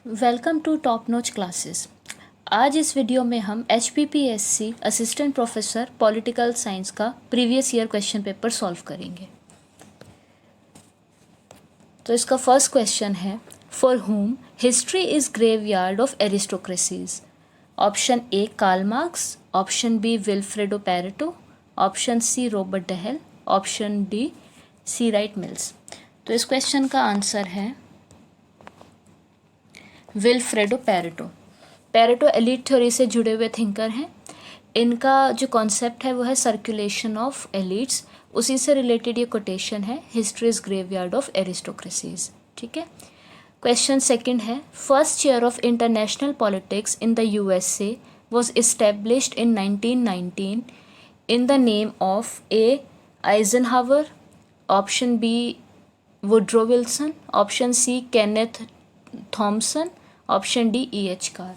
Welcome to top notch classes. आज इस वीडियो में हम HPPSC assistant professor political science का previous year question paper solve करेंगे। तो इसका फर्स्ट क्वेश्चन है, for whom history is graveyard of aristocracies. Option A Karl Marx, option B Vilfredo Pareto, option C Robert Dahl, option D C Wright Mills. तो इस question का answer है Vilfredo Pareto. Pareto elite theory से जुड़े हुए thinker हैं। इनका जो कॉन्सेप्ट है वो है सर्कुलेशन ऑफ एलीट्स। उसी से रिलेटेड ये कोटेशन है, हिस्ट्री इज ग्रेवयार्ड ऑफ एरिस्टोक्रेसीज। ठीक है। क्वेश्चन सेकंड है, first chair of international politics in the USA was established in 1919 in the name of A. Eisenhower, option B. Woodrow Wilson, option C. Kenneth Thompson, option D E.H. Car.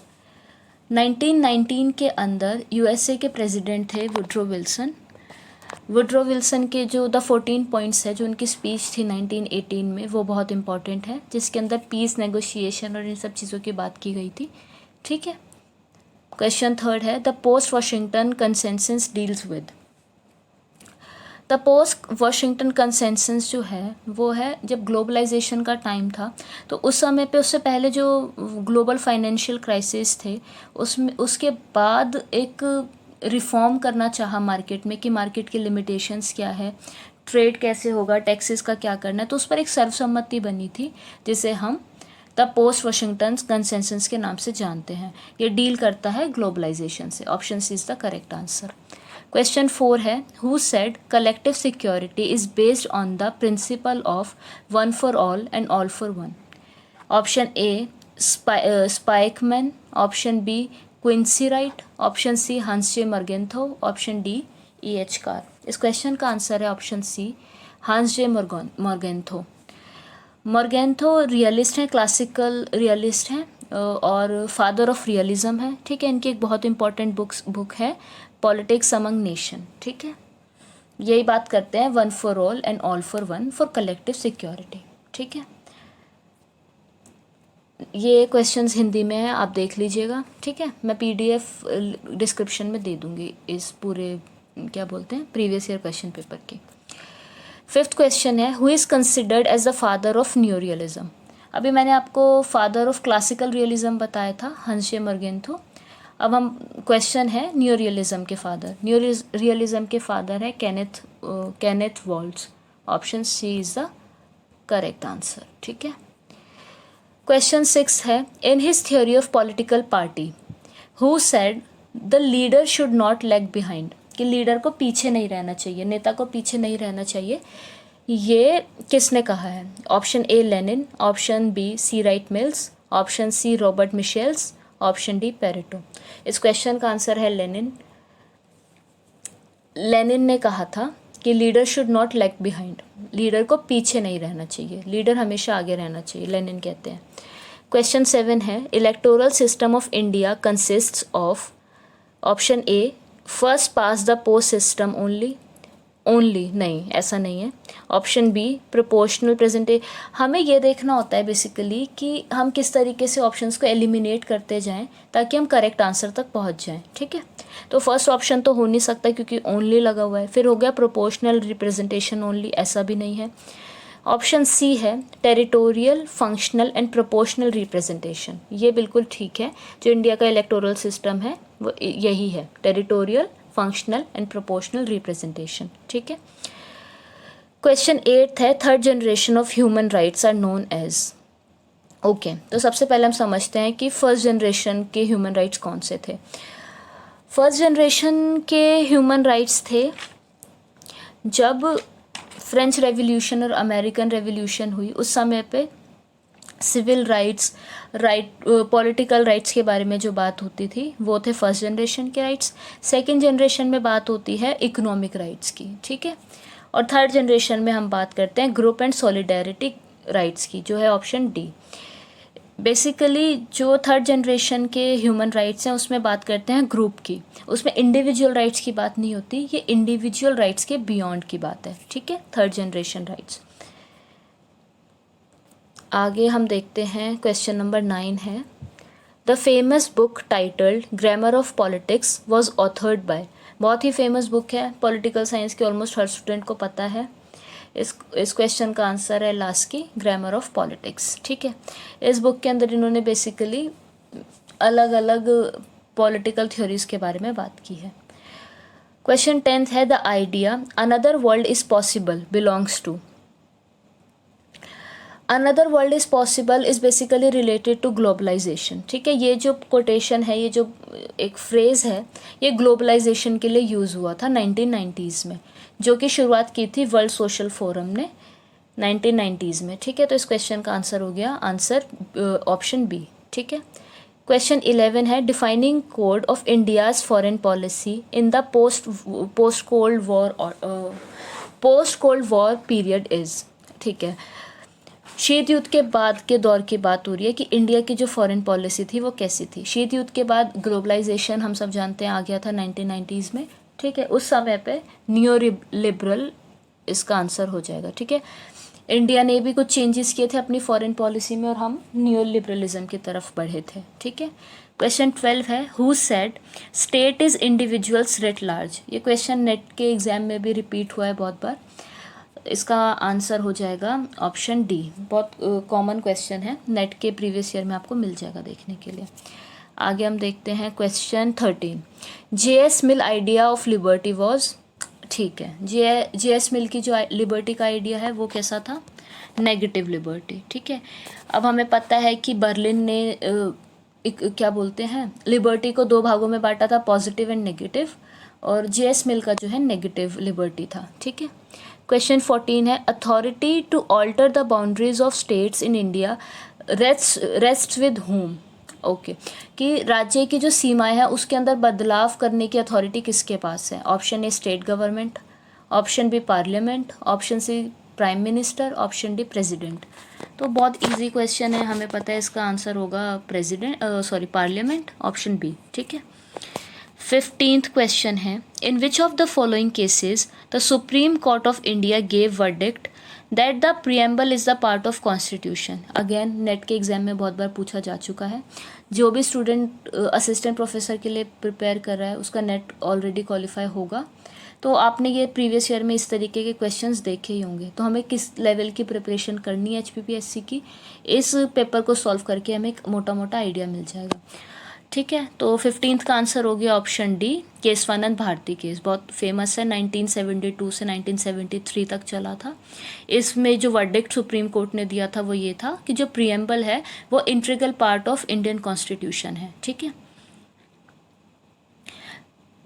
1919 के अंदर USA के president थे Woodrow Wilson. Woodrow Wilson के जो the 14 points है, जो उनकी speech थी 1918 में, वो बहुत इंपॉर्टेंट है, जिसके अंदर पीस नेगोशिएशन और इन सब चीज़ों की बात की गई थी। ठीक है। क्वेश्चन थर्ड है, the post Washington consensus deals with. The post Washington consensus जो है वो है जब ग्लोबलाइजेशन का टाइम था, तो उस समय पे, उससे पहले जो ग्लोबल फाइनेंशियल क्राइसिस थे, उसमें उसके बाद एक रिफॉर्म करना चाहा मार्केट में कि मार्केट की लिमिटेशंस क्या है, ट्रेड कैसे होगा, टैक्सेस का क्या करना है। तो उस पर एक सर्वसम्मति बनी थी जिसे हम द पोस्ट वाशिंगटन कंसेंसस के नाम से जानते हैं। ये डील करता है ग्लोबलाइजेशन से। Option C is the correct answer. Question 4 है, who said collective security is based on the principle of one for all and all for one. Option A Spykman, option B Quincy Wright, option C Hans J Morgenthau, option D E.H. Carr. इस question का answer है option C Hans J Morgenthau. Morgenthau realist हैं, classical realist हैं और father of realism है। ठीक है। इनकी एक बहुत इंपॉर्टेंट बुक है पॉलिटिक्स अमंग नेशन। ठीक है। यही बात करते हैं one for all and all for one for collective security. ठीक है। ये क्वेश्चंस हिंदी में है, आप देख लीजिएगा। ठीक है। मैं PDF डिस्क्रिप्शन में दे दूंगी इस पूरे क्या बोलते हैं प्रीवियस ईयर क्वेश्चन पेपर की। फिफ्थ क्वेश्चन है, who is considered as the father of new realism. अभी मैंने आपको फादर ऑफ क्लासिकल रियलिज्म बताया था, हंस जे मर्गेंथो। अब हम क्वेश्चन है न्यू रियलिज्म के फादर। न्यू रियलिज्म के फादर है Kenneth Waltz. Option C is the correct answer. ठीक है। क्वेश्चन 6 है, in his theory of political party who said the leader should not lag behind, कि लीडर को पीछे नहीं रहना चाहिए, नेता को पीछे नहीं रहना चाहिए। ये किसने कहा है? Option A Lenin, option B C Wright Mills, option C Robert Michels, option D Pareto. इस क्वेश्चन का आंसर है लेनिन। लेनिन ने कहा था कि leader should not lag behind, leader को पीछे नहीं रहना चाहिए, लीडर हमेशा आगे रहना चाहिए, लेनिन कहते हैं। क्वेश्चन 7 है, electoral system of India consists of. Option A first past the post system only नहीं, ऐसा नहीं है। Option B proportional representation. हमें ये देखना होता है बेसिकली कि हम किस तरीके से ऑप्शंस को एलिमिनेट करते जाएं ताकि हम करेक्ट आंसर तक पहुंच जाएं। ठीक है। तो फर्स्ट ऑप्शन तो हो नहीं सकता क्योंकि ओनली लगा हुआ है। फिर हो गया प्रोपोर्शनल रिप्रेजेंटेशन ओनली, ऐसा भी नहीं है। ऑप्शन सी है territorial, functional and proportional representation. ये बिल्कुल ठीक है। जो इंडिया का इलेक्टोरल सिस्टम है वो यही है, territorial, functional and proportional representation. ठीक है। क्वेश्चन 8 है, third generation of human rights are known as. Okay, तो सबसे पहले हम समझते हैं कि फर्स्ट जनरेशन के ह्यूमन राइट्स कौन से थे। फर्स्ट जनरेशन के ह्यूमन राइट्स थे जब फ्रेंच रेवोल्यूशन और अमेरिकन रेवोल्यूशन हुई, उस समय पे सिविल राइट्स, पॉलिटिकल राइट्स के बारे में जो बात होती थी वो थे फर्स्ट जनरेशन के राइट्स। सेकंड जनरेशन में बात होती है इकोनॉमिक राइट्स की। ठीक है। और थर्ड जनरेशन में हम बात करते हैं ग्रुप एंड सॉलिडेरिटी राइट्स की, जो है ऑप्शन डी। बेसिकली जो थर्ड जनरेशन के ह्यूमन राइट्स हैं उसमें बात करते हैं ग्रुप की, उसमें इंडिविजुअल राइट्स की बात नहीं होती, ये इंडिविजुअल राइट्स के बियॉन्ड की बात है। ठीक है। Third generation rights. आगे हम देखते हैं क्वेश्चन नंबर 9 है the famous book titled grammar of politics was authored bye. बहुत ही फेमस बुक है पॉलिटिकल साइंस की, ऑलमोस्ट हर स्टूडेंट को पता है। इस क्वेश्चन का आंसर है लास्ट की ग्रामर ऑफ पॉलिटिक्स। ठीक है, इस बुक के अंदर इन्होंने बेसिकली अलग अलग पॉलिटिकल थ्योरीज के बारे में बात की है। क्वेश्चन 10 है the idea another world is possible belongs to. Another world is possible is basically related to globalization. ठीक है, ये जो कोटेशन है, ये जो एक फ्रेज़ है, ये ग्लोबलाइजेशन के लिए यूज़ हुआ था 1990s में, जो कि शुरुआत की थी वर्ल्ड सोशल फोरम ने 1990s में। ठीक है, तो इस क्वेश्चन का आंसर हो गया आंसर ऑप्शन बी। ठीक है, क्वेश्चन 11 है defining code of India's foreign policy in the post cold war period is. ठीक है, शीत युद्ध के बाद के दौर की बात हो रही है कि इंडिया की जो फॉरेन पॉलिसी थी वो कैसी थी। शीत युद्ध के बाद ग्लोबलाइजेशन हम सब जानते हैं आ गया था 1990s में। ठीक है, उस समय पे न्यू लिबरल इसका आंसर हो जाएगा। ठीक है, इंडिया ने भी कुछ चेंजेस किए थे अपनी फॉरेन पॉलिसी में और हम न्यू लिबरलिज्म की तरफ बढ़े थे। ठीक है, क्वेश्चन 12 है who said state is individuals rate large. ये क्वेश्चन नेट के एग्जाम में भी रिपीट हुआ है बहुत बार। इसका आंसर हो जाएगा ऑप्शन डी। बहुत कॉमन क्वेश्चन है, नेट के प्रीवियस ईयर में आपको मिल जाएगा देखने के लिए। आगे हम देखते हैं question 13 JS. Mill idea of liberty was. ठीक है, जे.एस. मिल की जो लिबर्टी का आइडिया है वो कैसा था, नेगेटिव लिबर्टी। ठीक है, अब हमें पता है कि बर्लिन ने क्या बोलते हैं लिबर्टी को दो भागों में बांटा था, पॉजिटिव एंड नेगेटिव, और जे.एस. मिल का जो है नेगेटिव लिबर्टी था। ठीक है, क्वेश्चन 14 है authority to alter the boundaries of states in India rest with home. Okay, कि राज्य की जो सीमाएं हैं उसके अंदर बदलाव करने की अथॉरिटी किसके पास है। Option A state government, option B parliament, option C prime minister, option D president. तो बहुत इजी क्वेश्चन है, हमें पता है इसका आंसर होगा पार्लियामेंट, ऑप्शन बी। ठीक है, 15th क्वेश्चन है in which of the following cases the Supreme Court of India gave verdict that the preamble is the part of constitution. Again NET के एग्जाम में बहुत बार पूछा जा चुका है। जो भी स्टूडेंट असिस्टेंट प्रोफेसर के लिए प्रिपेयर कर रहा है उसका नेट ऑलरेडी क्वालिफाई होगा, तो आपने ये प्रीवियस ईयर में इस तरीके के क्वेश्चंस देखे ही होंगे। तो हमें किस लेवल की प्रिपरेशन करनी है HPPSC की, इस पेपर को सॉल्व करके हमें एक मोटा मोटा आइडिया मिल जाएगा। ठीक है, तो 15th का आंसर हो गया option D Keshavananda Bharati case. बहुत फेमस है, 1972 से 1973 तक चला था। इसमें जो वर्डिक्ट सुप्रीम कोर्ट ने दिया था वो ये था कि जो प्रियम्बल है वो integral part of Indian constitution है। ठीक है,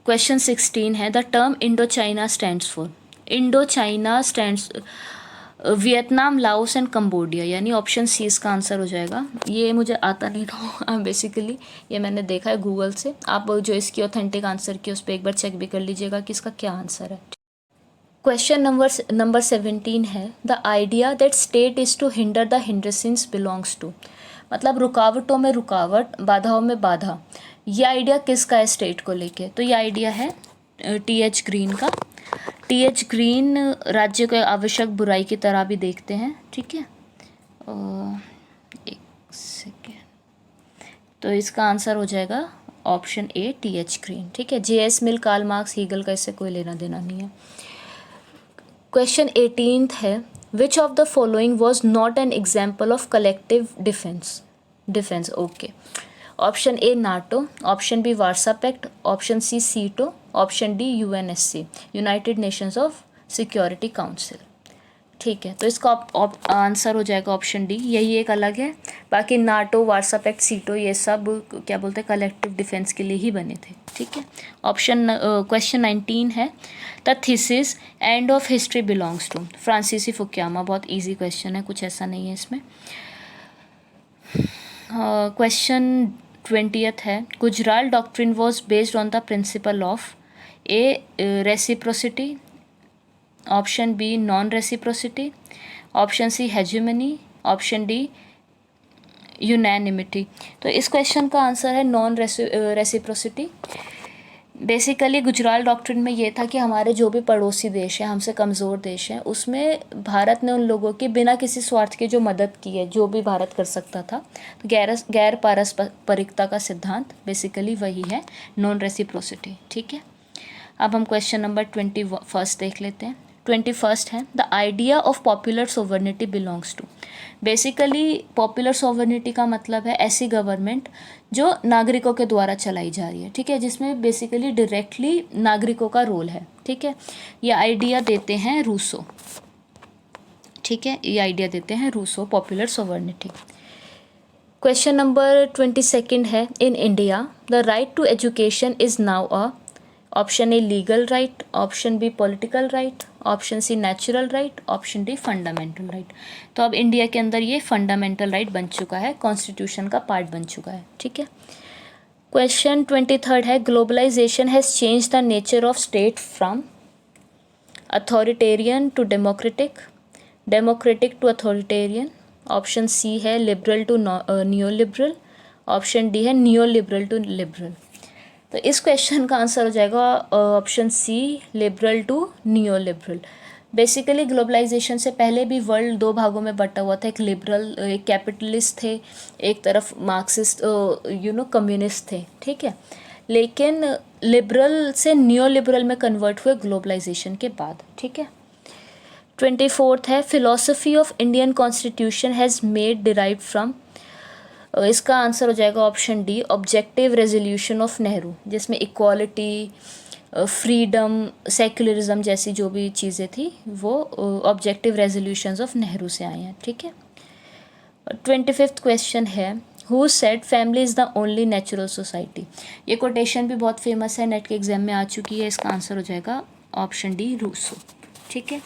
क्वेश्चन 16 है the term Indo China stands for. Indo China stands Vietnam, Laos and Cambodia, यानी ऑप्शन सी इसका आंसर हो जाएगा। ये मुझे आता नहीं था बेसिकली, ये मैंने देखा है गूगल से। आप जो इसकी ऑथेंटिक आंसर की उस पर एक बार चेक भी कर लीजिएगा कि इसका क्या आंसर है। क्वेश्चन नंबर 17 है the idea that state is to hinder the hindrances belongs to. मतलब रुकावटों में रुकावट, बाधाओं में बाधा, ये आइडिया किसका है स्टेट को लेके। तो ये आइडिया है TH ग्रीन का। TH ग्रीन राज्य को आवश्यक बुराई की तरह भी देखते हैं। ठीक है, एक सेकेंड, तो इसका आंसर हो जाएगा ऑप्शन ए TH ग्रीन। ठीक है, JS मिल, कार्ल मार्क्स, हीगल का इससे कोई लेना देना नहीं है। क्वेश्चन 18 है which of the following was not an example of collective defence. Okay, option A NATO, option B Warsaw Pact, option C SEATO, option D UNSC United Nations of Security Council. ठीक है, तो इसका answer हो जाएगा option D, यही एक अलग है। बाकी नाटो, वार्सा पैक्ट, सीटो ये सब क्या बोलते हैं कलेक्टिव डिफेंस के लिए ही बने थे। ठीक है, क्वेश्चन 19 है the thesis end of history belongs to. Francis Fukuyama, बहुत इजी क्वेश्चन है, कुछ ऐसा नहीं है इसमें। क्वेश्चन 20th है Gujral doctrine was based on the principle of A reciprocity, option B non reciprocity, option C hegemony, option D unanimity. तो इस क्वेश्चन का आंसर है non reciprocity. Basically Gujral doctrine में ये था कि हमारे जो भी पड़ोसी देश हैं, हमसे कमज़ोर देश हैं, उसमें भारत ने उन लोगों की बिना किसी स्वार्थ के जो मदद की है, जो भी भारत कर सकता था, तो गैर पारस्परिकता का सिद्धांत बेसिकली वही है, नॉन रेसिप्रोसिटी। ठीक है, अब हम क्वेश्चन नंबर 21 देख लेते हैं। 21 है, the idea of popular sovereignty belongs to. Basically popular sovereignty का मतलब है ऐसी गवर्नमेंट जो नागरिकों के द्वारा चलाई जा रही है। ठीक है, जिसमें बेसिकली डायरेक्टली नागरिकों का रोल है। ठीक है, ये आइडिया देते हैं रूसो। ठीक है, ये आइडिया देते हैं Rousseau, popular sovereignty. Question number 22 है, in India the right to education is now a, option A legal right, option B political right, option C natural right, option D fundamental right. तो अब India के अंदर ये fundamental right बन चुका है, constitution का पार्ट बन चुका है। ठीक है, क्वेश्चन 23 है, globalisation has change the nature of state from authoritarian to democratic, democratic to authoritarian, option C है liberal to new liberal, option D है न्यू लिबरल टू लिबरल। तो इस क्वेश्चन का आंसर हो जाएगा option C, liberal to neo liberal. Basically globalisation से पहले भी वर्ल्ड दो भागों में बटा हुआ था, एक लिबरल, एक कैपिटलिस्ट थे, एक तरफ मार्क्सिस्ट कम्युनिस्ट थे। ठीक है, लेकिन लिबरल से नियो लिबरल में कन्वर्ट हुए ग्लोबलाइजेशन के बाद। ठीक है, 24 है, philosophy of Indian constitution has made derive from, इसका आंसर हो जाएगा option D, objective resolution of Nehru, जिसमें इक्वालिटी, फ्रीडम, सेक्युलरिज्म जैसी जो भी चीज़ें थी वो ऑब्जेक्टिव रेजोल्यूशंस ऑफ नेहरू से आई हैं। ठीक है, 25 क्वेश्चन है, who said family is the only natural society. ये कोटेशन भी बहुत फेमस है, नेट के एग्जाम में आ चुकी है। इसका आंसर हो जाएगा ऑप्शन डी, रूसो। ठीक है,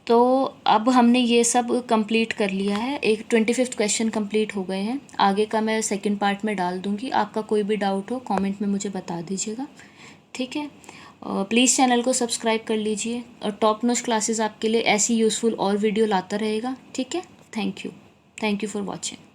तो अब हमने ये सब कंप्लीट कर लिया है, एक 25 क्वेश्चन कंप्लीट हो गए हैं। आगे का मैं सेकंड पार्ट में डाल दूँगी, आपका कोई भी डाउट हो कमेंट में मुझे बता दीजिएगा। ठीक है, प्लीज़ चैनल को सब्सक्राइब कर लीजिए, और टॉप नॉच क्लासेस आपके लिए ऐसी यूज़फुल और वीडियो लाता रहेगा। ठीक है, थैंक यू फॉर वॉचिंग।